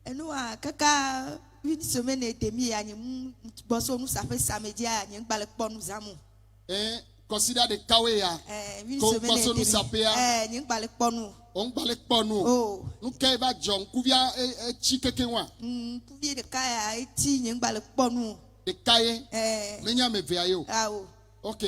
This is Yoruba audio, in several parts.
Et nous, kaka, une semaine et demie, nous ça fait samedi, nous avons. Consider the Kawea. Une semaine et demie. On balek ponu. Oh. Nous kaiba John, Kuvia Chikekewa. Pouvier de Kaya et Ti, Ning balek ponu. De Kaye, Menya me veayo. Ah, oh. Ok,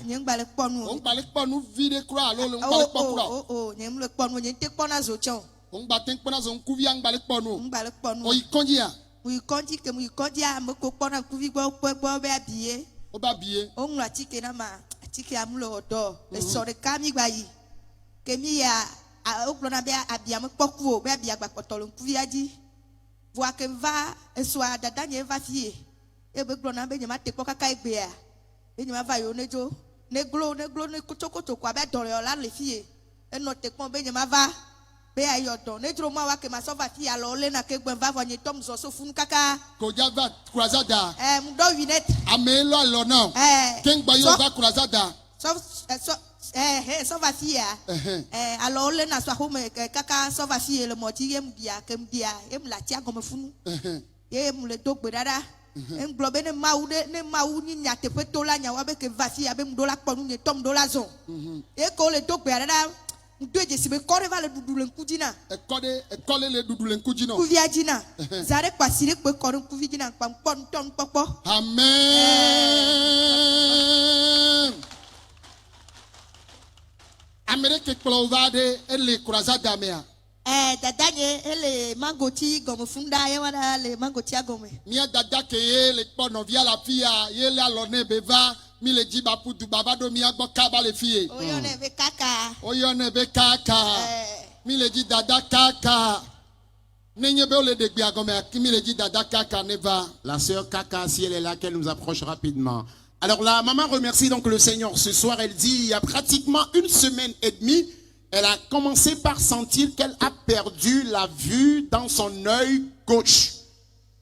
Ning balek ponu. on balek ponu vide croix, l'on balek ponu. Oh, Ning le ponu, Ning te pona zochon. On batek pona zon Kuvia balek ponu. Balek ponu. O ikondia. Oui, quand il que oui, quand il y a me copona Kuvi bo habillé. Oba biye. On l'a tike na ma, tike amulo do. Le sort de Kami bayi. Kemi ya. A oplona be abia me pokuo be abia gbakotolo nkuvi adi voa ke va eswa dada nye va fie e be glona be nyama te pokaka egbe a be nyama va yo nejo neglo ne kotokoto kwa be dore ola le fie e no te pon be nyama va be ayo don nejro mo wa ke ma so va fie alo le na ke gben va vo nye tom so so fun kaka Ko java krasada. mu do winet Amelo alona. Ken gba yo va krasada. So va fie alors le na so home kaka so va fie le moti yem dia kem dia em la tia comme funu em le dogbe dada em globe ne mau ni nya te peto la nya wa be ke va fie be mdo la ponu ne tom do la zon e ko le dogbe dada mdo je sibe kore va le dudu le nkudina Ekole le dudu le nkudina. kuvia jina zare kwasire pe kore kuvijina pam pon ton popo Amen. Amerique Clovade et les Krasada mea. Dada nye ele mangoti gomo funda ye wana le mangoti agome. Mia dada keye le pono via la fia ye la lone beva mi le jiba putu babado mi agbo kaba le fie. Oyone be kaka. Oyone be kaka. Mi le ji dada kaka. Nenye be ole degbi agome mi le ji dada kaka neva. La sœur Kaka, si elle est là, qu'elle nous approche rapidement. Alors la maman remercie donc le Seigneur ce soir. Elle dit il y a pratiquement une semaine et demie, elle a commencé par sentir qu'elle a perdu la vue dans son œil gauche.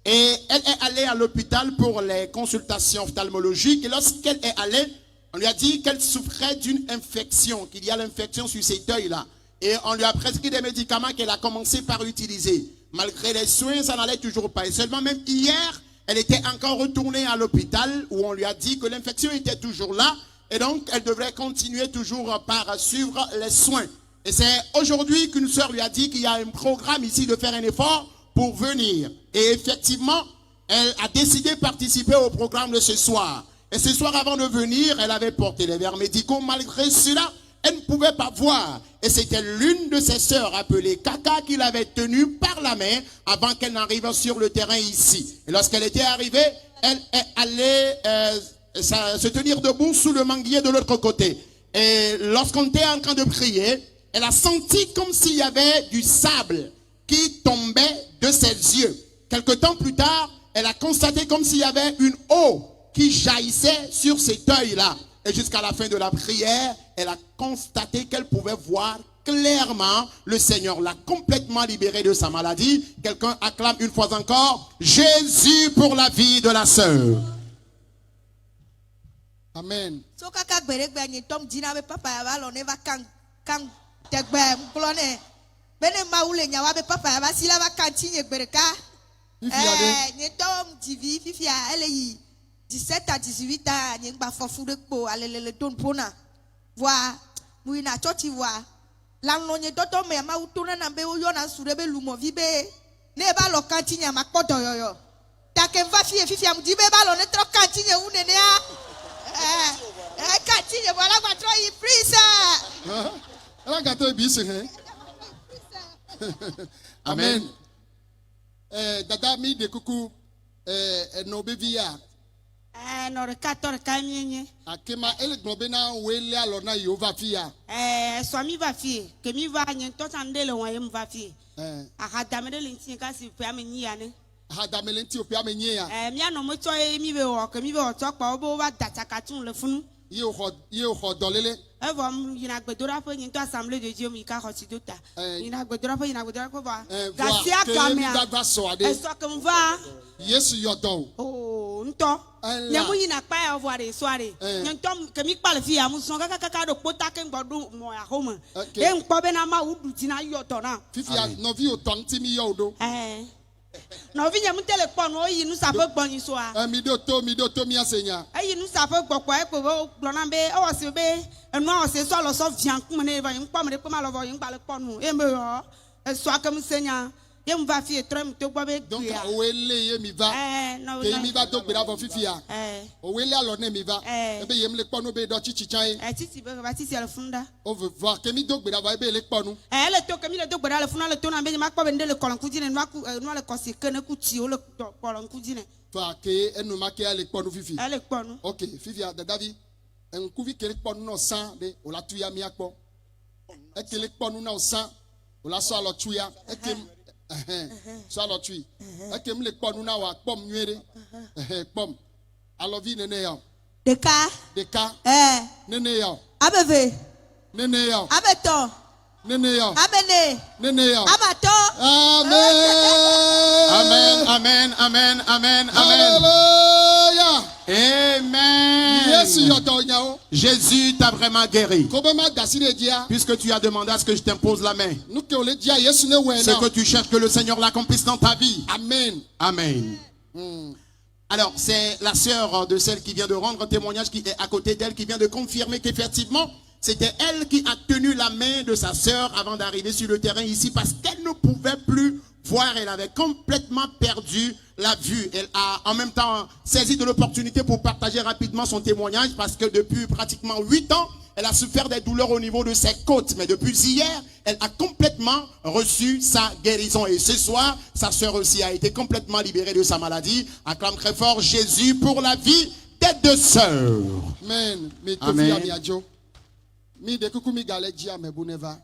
Et elle est allée à l'hôpital pour les consultations ophtalmologiques. Et lorsqu'elle est allée, on lui a dit qu'elle souffrait d'une infection, qu'il y a l'infection sur cet œil-là. Et on lui a prescrit des médicaments qu'elle a commencé par utiliser. Malgré les soins, ça n'allait toujours pas. Et seulement même hier, elle était encore retournée à l'hôpital où on lui a dit que l'infection était toujours là. Et donc, elle devrait continuer toujours par suivre les soins. Et c'est aujourd'hui qu'une sœur lui a dit qu'il y a un programme ici de faire un effort pour venir. Et effectivement, elle a décidé de participer au programme de ce soir. Et ce soir, avant de venir, elle avait porté les verres médicaux. Malgré cela, elle ne pouvait pas voir. Et c'était l'une de ses sœurs appelée Kaka qui l'avait tenue par la main avant qu'elle n'arrive sur le terrain ici. Et lorsqu'elle était arrivée, elle est allée se tenir debout sous le manguier de l'autre côté. Et lorsqu'on était en train de prier, elle a senti comme s'il y avait du sable qui tombait de ses yeux. Quelque temps plus tard, elle a constaté comme s'il y avait une eau qui jaillissait sur cet œil-là. Et jusqu'à la fin de la prière, elle a constaté qu'elle pouvait voir clairement. Le Seigneur l'a complètement libérée de sa maladie. Quelqu'un acclame une fois encore Jésus pour la vie de la sœur. Amen. So kaka gberegbe ni tom dina be papa ya ba lo ne va kan tegbe mplone. Bene maule nya wa be papa ya ba sila ba kan tinye gbereka. Ni tom TV fifia ele yi 17 à 18 ans ni gba fofu de po alele don pona. Voa muina choti voa. Langno ni toto me ma utuna na be yo na surebe lumo vibe. Ne ba lo kan tinye makodo yoyo. Ta ke va fifia mu dibe ba lo ne tro kan tinye unene a. Continue, voilà quoi, trop y prise. Elle a gâté bis, Amen. Dada mi de coucou, no bevia. No recator camien. Akema elle globena wele alona yova fia. Swami va fi, que mi va nyen tot andele wayem va fi. Akadamede linti kasi pe ameni yane. Hadamelenti opia menye ya. Mi ano mo to mi be wo, que mi be wo to pa obo wa datakatun le funu. Ye ho dolele. Evom yina gbedora fo yin to assemblée de Dieu mi ka hotidota. Yina gbedora fo ba. Gasia kamia. Eso kem va. Yesu yodo. Oh, nto. Nyamu yina pa ya voire soare. Ntom ke mi pa le fi amuson kaka do pota ke ngbodu mo ya home. E npo be na ma udu tina yoto na. Fifia no vi o ton ti mi yodo. No vi nyam tele kpɔ no yi nu sa fe gbɔ nyi soa. Mi do to mi asenya. Ayi nu sa fe gbɔ kɔ e pe gblɔ na be e wɔ se be enu wɔ se so lo so vian kum ne va yin kpɔ me de kpɔ ma lo vo yin gba le kpɔ nu. E me yo e so akem senya. Ye mu va fi etre mu to gbɔ be. Donc owele ye mi va. No. Ke mi va do gbera vo fifia. Owele alo ne mi va. E be ye mi le kpɔ nu be do chichichan. Titi be ba titi le funda. On veut voir que mi do gbera vo e be le kpɔ nu. Le to ke mi le do gbera le funda le to na be ma kpɔ be ndele kɔlɔnku dine no le kɔsi kene ku ti o le kɔlɔnku dine. Fa ke enu ma ke le kpɔ nu fifi. Le kpɔ nu. OK, fifia dadavi. Enkuvi ke le kpɔ nu no san de o la tuya mi akpɔ. E ke le kpɔ nu na o san o la so alo tuya. E ke so alo tui. E ke mi le kpɔ nu na wa kpɔm nyuere. Kpɔm. Alovi nene ya. Deka. Nene ya. Abeve. Nene ya. Abeto. Nene ya. Abene. Nene ya. Abato. Amen. Amen. Amen. Amen. Amen. Alléluia. Amen. Jésus t'a vraiment guéri. Puisque tu as demandé à ce que je t'impose la main. Ce que tu cherches, que le Seigneur l'accomplisse dans ta vie. Amen. Amen. Alors, c'est la sœur de celle qui vient de rendre témoignage qui est à côté d'elle, qui vient de confirmer qu'effectivement, c'était elle qui a tenu la main de sa sœur avant d'arriver sur le terrain ici parce qu'elle ne pouvait plus voir. Elle avait complètement perdu la vue. Elle a en même temps saisi de l'opportunité pour partager rapidement son témoignage parce que depuis pratiquement 8 ans, elle a souffert des douleurs au niveau de ses côtes. Mais depuis hier, elle a complètement reçu sa guérison. Et ce soir, sa sœur aussi a été complètement libérée de sa maladie. Acclame très fort Jésus pour la vie des deux sœurs. Amen. Amen. Mi de kuku mi gale dia me buneva.